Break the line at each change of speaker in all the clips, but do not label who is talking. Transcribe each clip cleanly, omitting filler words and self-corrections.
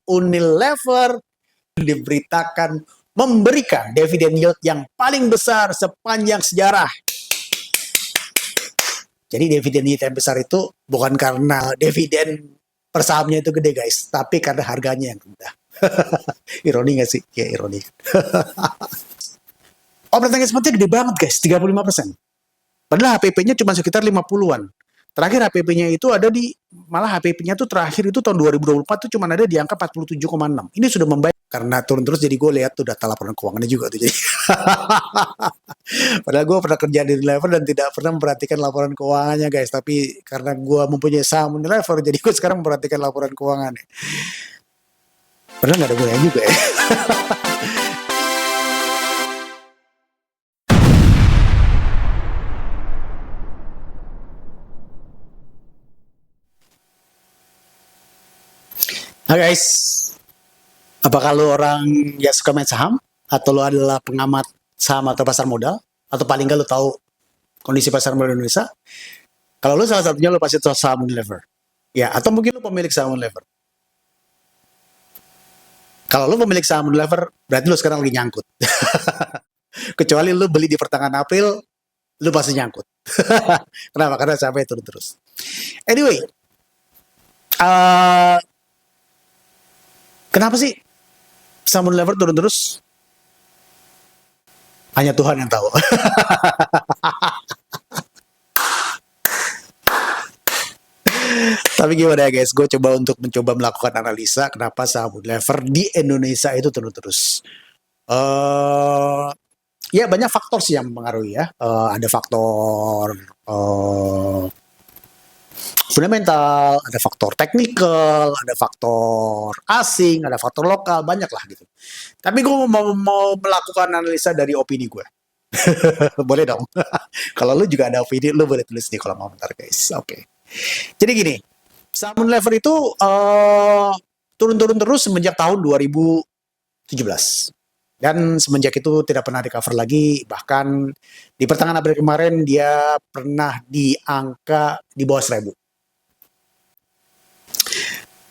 Unilever diberitakan memberikan dividen yield yang paling besar sepanjang sejarah. Jadi dividen yield yang besar itu bukan karena dividen per sahamnya itu gede guys, tapi karena harganya yang rendah. Ironi gak sih? Ya ironi. Operating expense gede banget guys, 35%. Padahal HPP-nya cuma sekitar 50-an. Terakhir HPP-nya itu ada di, malah HPP-nya tuh terakhir itu tahun 2024 tuh cuma ada di angka 47,6. Ini sudah membaik karena turun terus, jadi gue lihat tuh data laporan keuangannya juga tuh. Jadi. Padahal gue pernah kerja di Unilever dan tidak pernah memperhatikan laporan keuangannya guys. Tapi karena gue mempunyai saham Unilever, jadi gue sekarang memperhatikan laporan keuangannya. Padahal nggak ada gunanya juga ya. Nah guys, apakah lu orang yang suka main saham? Atau lu adalah pengamat saham atau pasar modal? Atau paling nggak lu tahu kondisi pasar modal Indonesia? Kalau lu salah satunya, lu pasti tahu saham Unilever. Ya, atau mungkin lu pemilik saham Unilever. Kalau lu pemilik saham Unilever, berarti lu sekarang lagi nyangkut. Kecuali lu beli di pertengahan April, lu pasti nyangkut. Kenapa? Karena sampai turun terus. Anyway, kenapa sih saham Unilever turun terus? Hanya Tuhan yang tahu. Tapi gimana ya guys, gue mencoba melakukan analisa kenapa saham Unilever di Indonesia itu turun terus. Ya banyak faktor sih yang mempengaruhi ya. Ada faktor fundamental, ada faktor teknikal, ada faktor asing, ada faktor lokal, banyak lah gitu. Tapi gue mau melakukan analisa dari opini gue. Boleh dong. Kalau lu juga ada opini, lu boleh tulis di kolom komentar guys. Oke. Jadi gini, saham Unilever itu turun-turun terus semenjak tahun 2017. Dan semenjak itu tidak pernah recover lagi. Bahkan di pertengahan April kemarin dia pernah di angka di bawah 1000.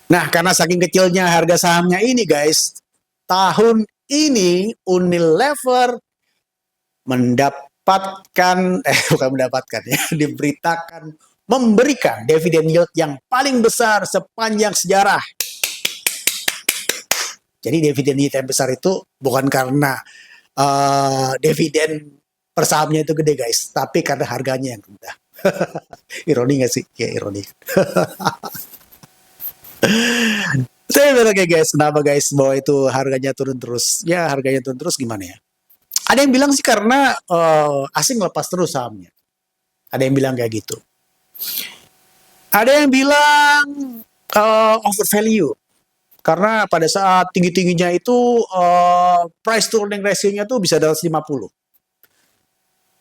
Nah, karena saking kecilnya harga sahamnya ini guys, tahun ini Unilever diberitakan memberikan dividen yield yang paling besar sepanjang sejarah. Jadi dividen yield yang besar itu bukan karena dividen per sahamnya itu gede guys, tapi karena harganya yang rendah. Ironi gak sih? Ya ironi. Saya bilang kayak guys, kenapa guys bahwa itu harganya turun terus? Ya harganya turun terus gimana ya? Ada yang bilang sih karena asing lepas terus sahamnya. Ada yang bilang kayak gitu. Ada yang bilang over value. Karena pada saat tinggi-tingginya itu price to earning ratio-nya tuh bisa di atas 50.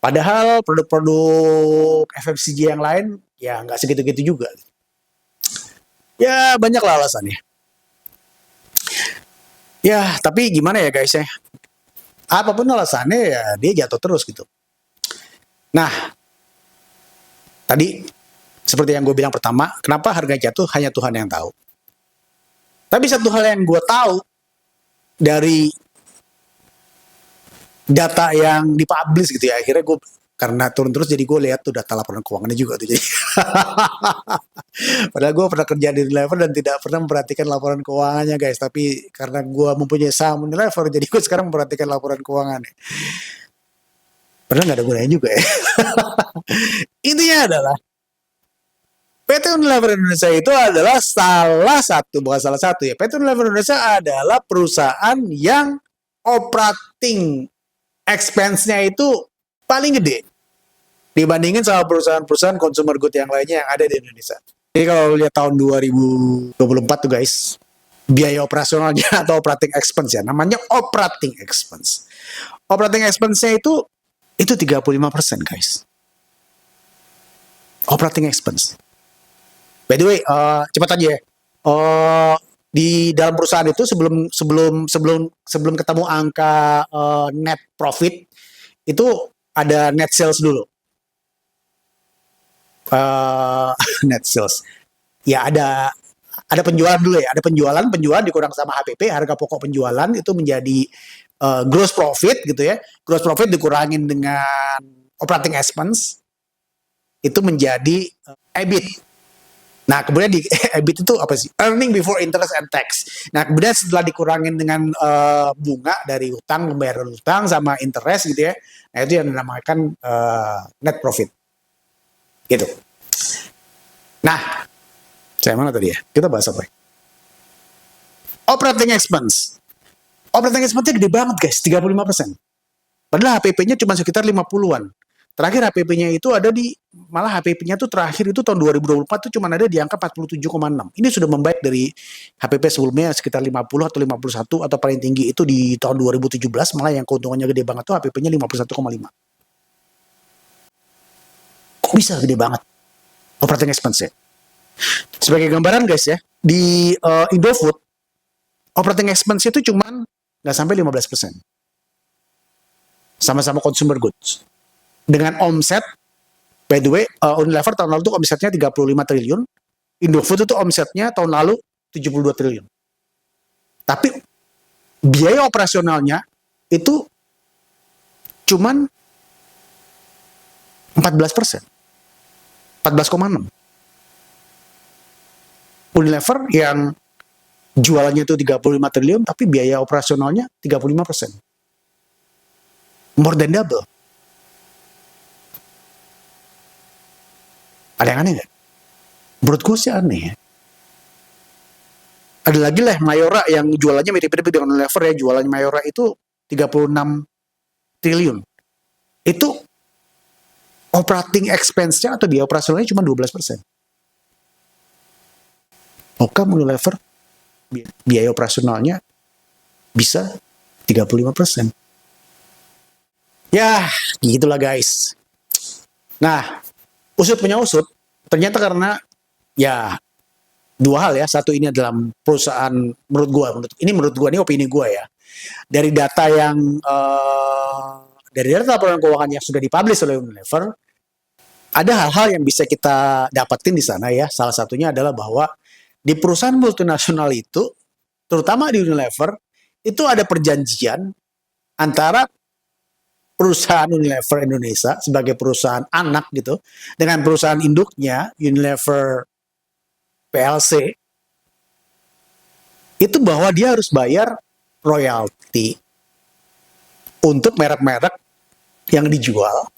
Padahal produk-produk FMCG yang lain ya nggak segitu-gitu juga. Ya banyak lah alasannya. Ya tapi gimana ya guys ya. Apapun alasannya ya dia jatuh terus gitu. Nah, tadi seperti yang gue bilang pertama, kenapa harga jatuh hanya Tuhan yang tahu. Tapi satu hal yang gue tahu dari data yang dipublish gitu ya, akhirnya gue karena turun terus jadi gue lihat tuh data laporan keuangannya juga tuh. Jadi. Padahal gue pernah kerja di Unilever dan tidak pernah memperhatikan laporan keuangannya guys. Tapi karena gue mempunyai saham Unilever, jadi gue sekarang memperhatikan laporan keuangannya. Padahal nggak ada gunanya juga ya. Intinya adalah PT Unilever Indonesia itu adalah bukan salah satu ya. PT Unilever Indonesia adalah perusahaan yang operating expense-nya itu paling gede dibandingin sama perusahaan-perusahaan consumer good yang lainnya yang ada di Indonesia. Jadi kalau lihat tahun 2024 tuh guys, biaya operasionalnya atau operating expense ya, namanya operating expense. Operating expense-nya itu 35% guys. Operating expense. By the way, cepat aja ya. Di dalam perusahaan itu sebelum ketemu angka net profit itu ada net sales dulu. Net sales. Ya ada ada penjualan dulu ya, ada penjualan dikurang sama HPP, harga pokok penjualan itu menjadi gross profit gitu ya. Gross profit dikurangin dengan operating expense itu menjadi EBIT. Nah, kemudian di EBIT itu apa sih? Earning before interest and tax. Nah, kemudian setelah dikurangin dengan bunga dari utang, pembayaran utang sama interest gitu ya. Nah, itu yang dinamakan net profit. Gitu. Nah, saya mana tadi ya? Kita bahas apa ya? Operating expense. Operating expense-nya gede banget guys, 35%. Padahal HPP-nya cuma sekitar 50-an. Terakhir HPP-nya itu ada di, malah HPP-nya itu terakhir itu tahun 2024 itu cuma ada di angka 47,6. Ini sudah membaik dari HPP sebelumnya sekitar 50 atau 51 atau paling tinggi itu di tahun 2017, malah yang keuntungannya gede banget tuh HPP-nya 51,5. Kok bisa gede banget operating expense-nya? Sebagai gambaran guys ya, di Indofood operating expense itu cuma nggak sampai 15%. Sama-sama consumer goods. Dengan omset, by the way, Unilever tahun lalu tuh omsetnya 35 triliun, Indofood itu omsetnya tahun lalu 72 triliun. Tapi biaya operasionalnya itu cuman 14%. 14,6. Unilever yang jualannya itu 35 triliun, tapi biaya operasionalnya 35%. More than double. Ada yang aneh nggak? Menurut gue sih aneh ya. Ada lagi lah Mayora yang jualannya mirip-mirip dengan Unilever ya. Jualannya Mayora itu 36 triliun. Itu operating expense-nya atau biaya operasionalnya cuma 12%. Oke, Unilever biaya operasionalnya bisa 35%. Ya, gitulah guys. Nah, usut punya usut, ternyata karena ya dua hal ya. Satu, ini adalah perusahaan menurut gua ini opini gua ya. Dari data yang dari data laporan keuangan yang sudah dipublish oleh Unilever, ada hal-hal yang bisa kita dapetin di sana ya. Salah satunya adalah bahwa di perusahaan multinasional itu, terutama di Unilever, itu ada perjanjian antara perusahaan Unilever Indonesia sebagai perusahaan anak gitu dengan perusahaan induknya Unilever PLC, itu bahwa dia harus bayar royalti untuk merek-merek yang dijual,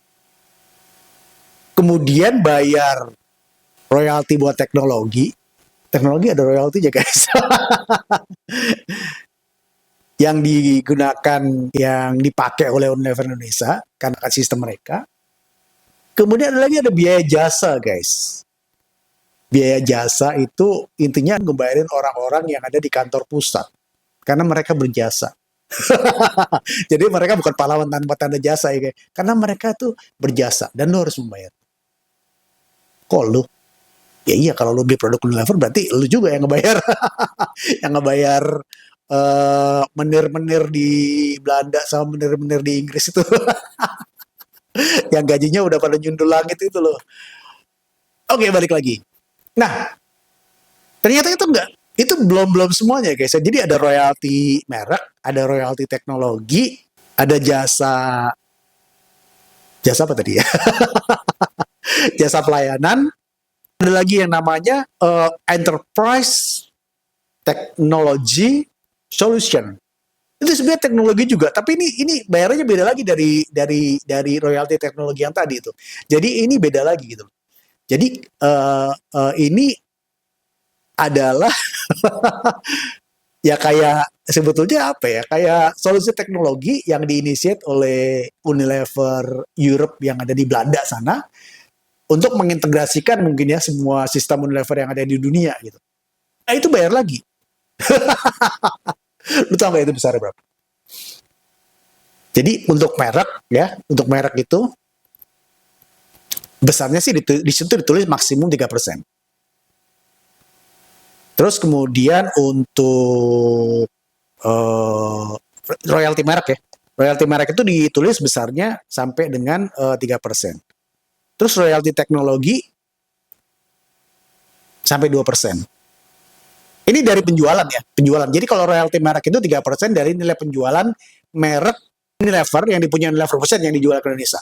kemudian bayar royalti buat teknologi ada royaltinya guys. Yang digunakan, yang dipakai oleh Unilever Indonesia karena sistem mereka. Kemudian ada biaya jasa guys. Biaya jasa itu intinya ngebayarin orang-orang yang ada di kantor pusat karena mereka berjasa. Jadi mereka bukan pahlawan tanpa tanda jasa ya guys. Karena mereka tuh berjasa dan lo harus membayar. Kok lu? Ya iya, kalau lu beli produk Unilever berarti lu juga yang ngebayar. Yang ngebayar menir-menir di Belanda sama menir-menir di Inggris itu. Yang gajinya udah pada nyundul langit itu loh. Oke, balik lagi. Nah, ternyata itu enggak. Itu belum semuanya guys. Jadi ada royalti merek, ada royalti teknologi, ada jasa apa tadi ya? Jasa pelayanan. Ada lagi yang namanya enterprise technology solution. Itu sebenarnya teknologi juga, tapi ini bayarannya beda lagi dari royalti teknologi yang tadi itu. Jadi ini beda lagi gitu. Jadi ini adalah ya kayak sebetulnya apa ya? Kayak solusi teknologi yang diinisiat oleh Unilever Europe yang ada di Belanda sana untuk mengintegrasikan mungkin ya semua sistem Unilever yang ada di dunia gitu. Nah itu bayar lagi. Lu tahu nggak itu besar berapa? Jadi untuk merek itu besarnya sih di situ ditulis maksimum 3%. Terus kemudian untuk royalti merek ya. Royalti merek itu ditulis besarnya sampai dengan 3%. Terus royalti teknologi sampai 2%. Ini dari penjualan ya, penjualan. Jadi kalau royalti merek itu 3% dari nilai penjualan merek Unilever yang dipunyai Unilever Pusat yang dijual ke Indonesia.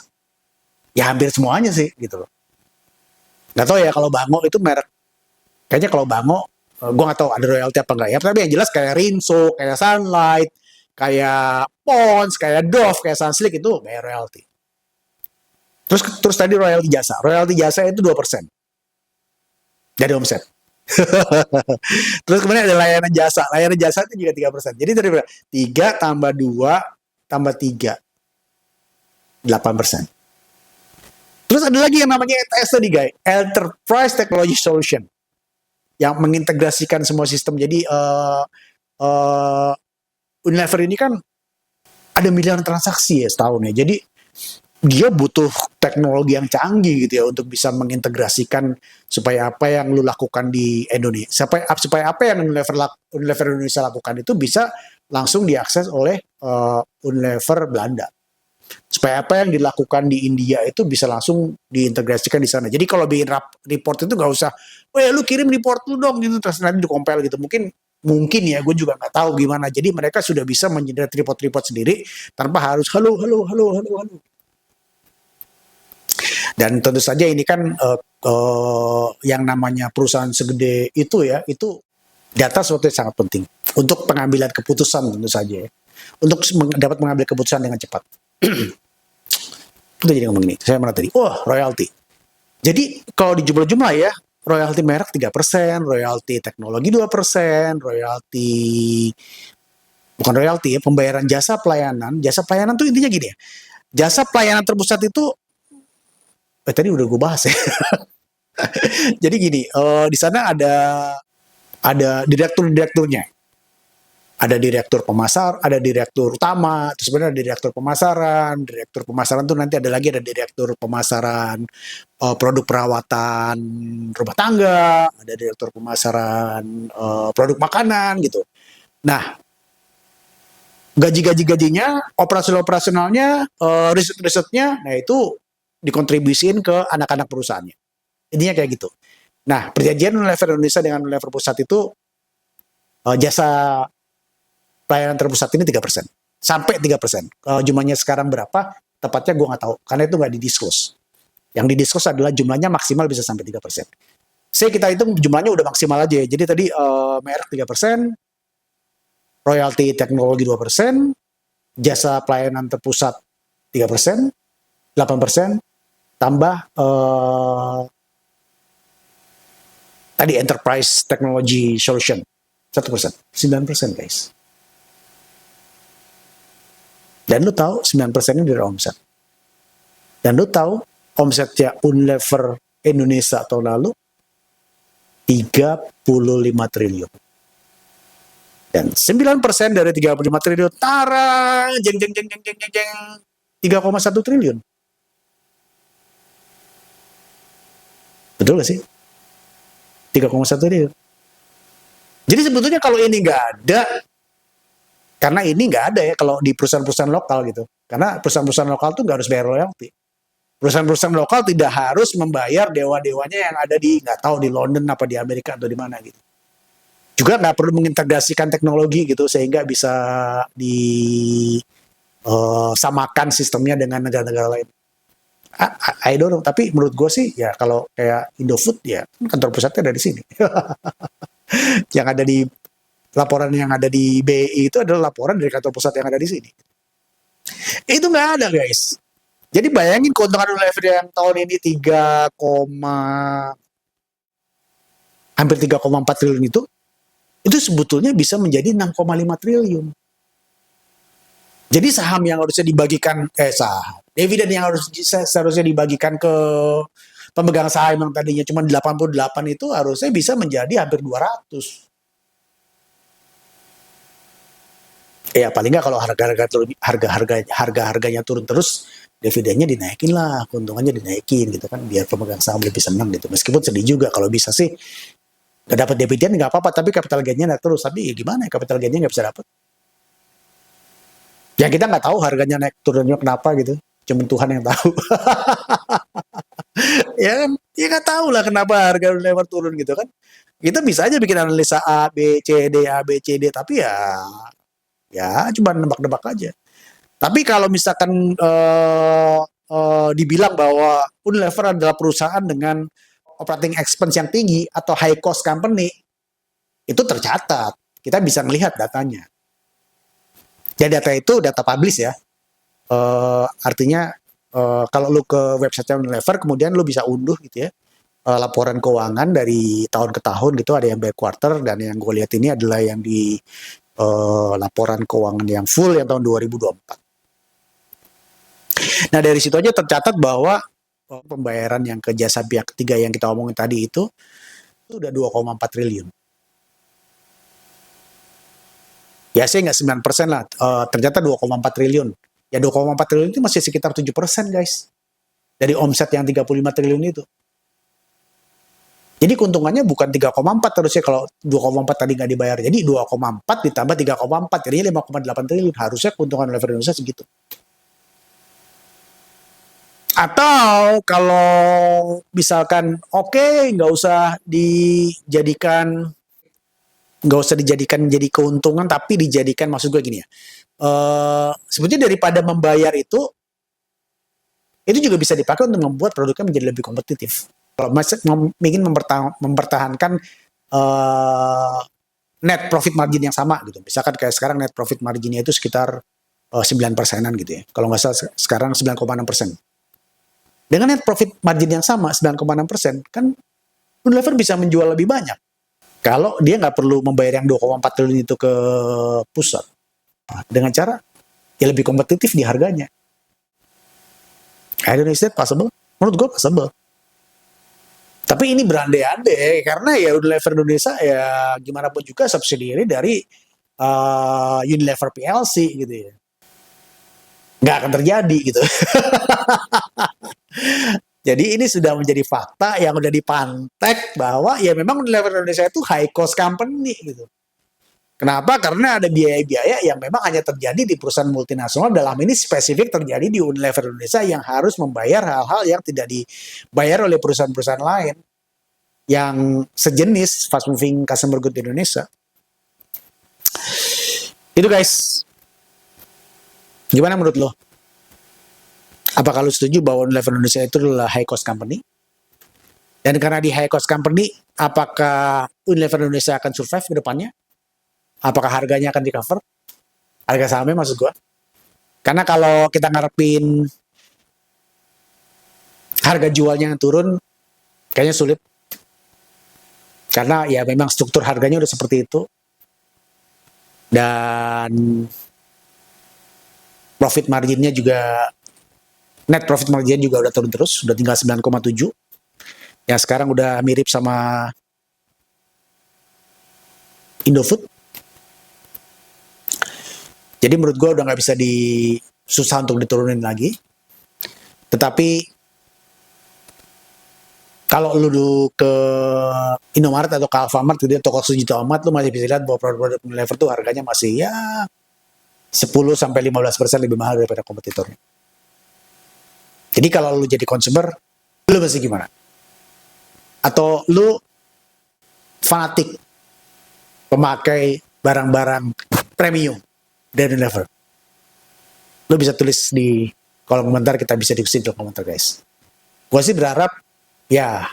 Ya hampir semuanya sih gitu loh. Nggak tahu ya kalau Bango itu merek, kayaknya kalau Bango, gue nggak tahu ada royalti apa enggak ya. Tapi yang jelas kayak Rinso, kayak Sunlight, kayak Pond's, kayak Dove, kayak Sunsilk itu bayar royalti. Terus tadi royalti jasa. Royalti jasa itu 2% dari omset. Terus kemudian ada layanan jasa. Layanan jasa itu juga 3%. Jadi dari 3 tambah 2 tambah 3, 8%. Terus ada lagi yang namanya ETS tadi, guys. Enterprise Technology Solution. Yang mengintegrasikan semua sistem. Jadi Unilever ini kan ada miliaran transaksi ya setahun ya. Jadi dia butuh teknologi yang canggih gitu ya untuk bisa mengintegrasikan supaya apa yang lu lakukan di Indonesia, supaya apa yang Unilever Indonesia lakukan itu bisa langsung diakses oleh Unilever Belanda. Supaya apa yang dilakukan di India itu bisa langsung diintegrasikan di sana. Jadi kalau bikin report itu nggak usah, weh lu kirim report lu dong gitu terus nanti dikompil gitu. Mungkin ya, gue juga nggak tahu gimana. Jadi mereka sudah bisa mengenerate report-report sendiri tanpa harus halo. Dan tentu saja ini kan yang namanya perusahaan segede itu ya, itu data sesuatu yang sangat penting untuk pengambilan keputusan tentu saja ya. Untuk dapat mengambil keputusan dengan cepat. Kita jadi ngomong ini, saya mana tadi? Oh, royalti. Jadi kalau di jumlah-jumlah ya, royalti merek 3%, royalti teknologi 2%, royalti bukan royalti ya, pembayaran jasa pelayanan. Jasa pelayanan tuh intinya gini ya. Jasa pelayanan terpusat itu tadi udah gue bahas ya. Jadi gini, di sana ada direkturnya. Ada direktur pemasar, ada direktur utama, terus sebenarnya ada direktur pemasaran. Direktur pemasaran tuh nanti ada lagi ada direktur pemasaran produk perawatan rumah tangga, ada direktur pemasaran produk makanan gitu. Nah, gajinya, operasionalnya, risetnya, nah itu dikontribusiin ke anak-anak perusahaannya. Intinya kayak gitu. Nah, perjanjian Unilever Indonesia dengan Unilever Pusat itu jasa pelayanan terpusat ini 3%. Sampai 3%. Jumlahnya sekarang berapa? Tepatnya gue nggak tahu. Karena itu nggak didiskus. Yang didiskus adalah jumlahnya maksimal bisa sampai 3%. Kita hitung jumlahnya udah maksimal aja ya. Jadi tadi merek 3%, royalti teknologi 2%, jasa pelayanan terpusat 3%, 8%, tambah tadi enterprise technology solution 1%, 9% guys. Dan lu tahu 9% ini dari omset. Dan lu tahu omsetnya Unilever Indonesia tahun lalu 35 triliun. Dan 9% dari 35 triliun, tara, jeng 3,1 triliun. Betul gak sih? 3,1 triliun. Jadi sebetulnya kalau ini nggak ada, karena ini nggak ada ya kalau di perusahaan-perusahaan lokal gitu. Karena perusahaan-perusahaan lokal tuh nggak harus bayar royalti. Perusahaan-perusahaan lokal tidak harus membayar dewa-dewanya yang ada di, nggak tahu di London apa di Amerika atau di mana gitu. Juga nggak perlu mengintegrasikan teknologi gitu sehingga bisa disamakan sistemnya dengan negara-negara lain. I don't know, tapi menurut gue sih ya kalau kayak Indofood ya kantor pusatnya ada di sini. Yang ada di laporan yang ada di BI itu adalah laporan dari kantor pusat yang ada di sini. Itu nggak ada guys. Jadi bayangin keuntungan Unilever yang tahun ini hampir 3,4 triliun itu sebetulnya bisa menjadi 6,5 triliun. Jadi saham yang harusnya dibagikan, dividen yang seharusnya dibagikan ke pemegang saham yang tadinya cuma 88 itu harusnya bisa menjadi hampir 200. Ya paling nggak kalau harga-harganya turun terus, dividennya dinaikin lah, keuntungannya dinaikin gitu kan, biar pemegang saham lebih senang gitu. Meskipun sedih juga kalau bisa sih nggak dapat dividen nggak apa-apa, tapi capital gainnya naik terus. Tapi ya gimana ya, capital gainnya nggak bisa dapat. Ya kita nggak tahu harganya naik turunnya kenapa gitu, cuma Tuhan yang tahu. Ya kan? Ya nggak tahu lah kenapa harga Unilever turun gitu kan. Kita bisa aja bikin analisa A, B, C, D, A, B, C, D, tapi ya cuma nebak-nebak aja. Tapi kalau misalkan dibilang bahwa Unilever adalah perusahaan dengan operating expense yang tinggi atau high cost company, itu tercatat. Kita bisa melihat datanya. Jadi data itu data publish ya. Artinya kalau lu ke website Unilever, kemudian lu bisa unduh gitu ya laporan keuangan dari tahun ke tahun gitu, ada yang by quarter, dan yang gue lihat ini adalah yang di laporan keuangan yang full yang tahun 2024. Nah dari situ aja tercatat bahwa pembayaran yang ke jasa pihak ketiga yang kita omongin tadi itu udah 2,4 triliun. Ya sih nggak 9% lah, ternyata 2,4 triliun. Ya 2,4 triliun itu masih sekitar 7% guys. Dari omset yang 35 triliun itu. Jadi keuntungannya bukan 3,4 terusnya kalau 2,4 tadi nggak dibayar. Jadi 2,4 ditambah 3,4, jadinya 5,8 triliun. Harusnya keuntungan Unilever Indonesia segitu. Atau kalau misalkan nggak usah dijadikan jadi keuntungan, tapi dijadikan, maksud gue gini ya, sebetulnya daripada membayar itu juga bisa dipakai untuk membuat produknya menjadi lebih kompetitif. Kalau masih ingin mempertahankan net profit margin yang sama gitu, misalkan kayak sekarang net profit marginnya itu sekitar 9%-an gitu ya, kalau nggak salah sekarang 9,6%. Dengan net profit margin yang sama 9,6%, kan Unilever bisa menjual lebih banyak kalau dia nggak perlu membayar yang 2,4 triliun itu ke pusat, dengan cara ya lebih kompetitif di harganya. I don't know, is that possible? Menurut gue possible. Tapi ini berandai-andai karena ya Unilever Indonesia ya gimana pun juga subsidiary dari Unilever PLC gitu ya. Nggak akan terjadi gitu. Jadi ini sudah menjadi fakta yang udah dipantek bahwa ya memang Unilever Indonesia itu high cost company gitu. Kenapa? Karena ada biaya-biaya yang memang hanya terjadi di perusahaan multinasional, dalam ini spesifik terjadi di Unilever Indonesia yang harus membayar hal-hal yang tidak dibayar oleh perusahaan-perusahaan lain yang sejenis fast moving consumer good di Indonesia. Itu guys. Gimana menurut lo? Apakah lo setuju bahwa Unilever Indonesia itu adalah high cost company? Dan karena di high cost company, apakah Unilever Indonesia akan survive ke depannya? Apakah harganya akan di-cover? Harga sahamnya maksud gue. Karena kalau kita ngarepin harga jualnya yang turun, kayaknya sulit. Karena ya memang struktur harganya udah seperti itu. Dan profit marginnya juga, net profit marginnya juga udah turun terus, udah tinggal 9,7. Yang sekarang udah mirip sama Indofood. Jadi menurut gue udah nggak bisa susah untuk diturunin lagi. Tetapi kalau lu ke Indomaret atau ke Alfamart, gitu, toko sejuta amat, lu masih bisa lihat bahwa produk-produk Unilever tuh harganya masih ya 10-15% lebih mahal daripada kompetitornya. Jadi kalau lu jadi consumer, lu mesti gimana? Atau lu fanatik pemakai barang-barang premium dari Unilever? Lu bisa tulis di kolom komentar, kita bisa diskusi di kolom komentar guys. Gue sih berharap ya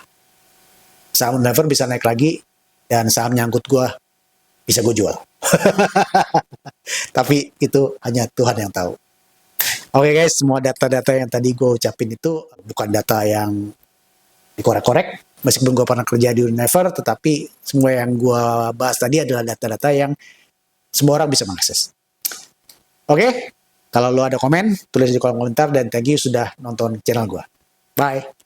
saham Unilever bisa naik lagi dan saham nyangkut gue bisa gue jual. Tapi itu hanya Tuhan yang tahu. Oke guys, semua data-data yang tadi gue ucapin itu bukan data yang dikorek-korek. Meskipun gue pernah kerja di Unilever, tetapi semua yang gue bahas tadi adalah data-data yang semua orang bisa mengakses. Oke, kalau lo ada komen, tulis di kolom komentar, dan thank you sudah nonton channel gue. Bye.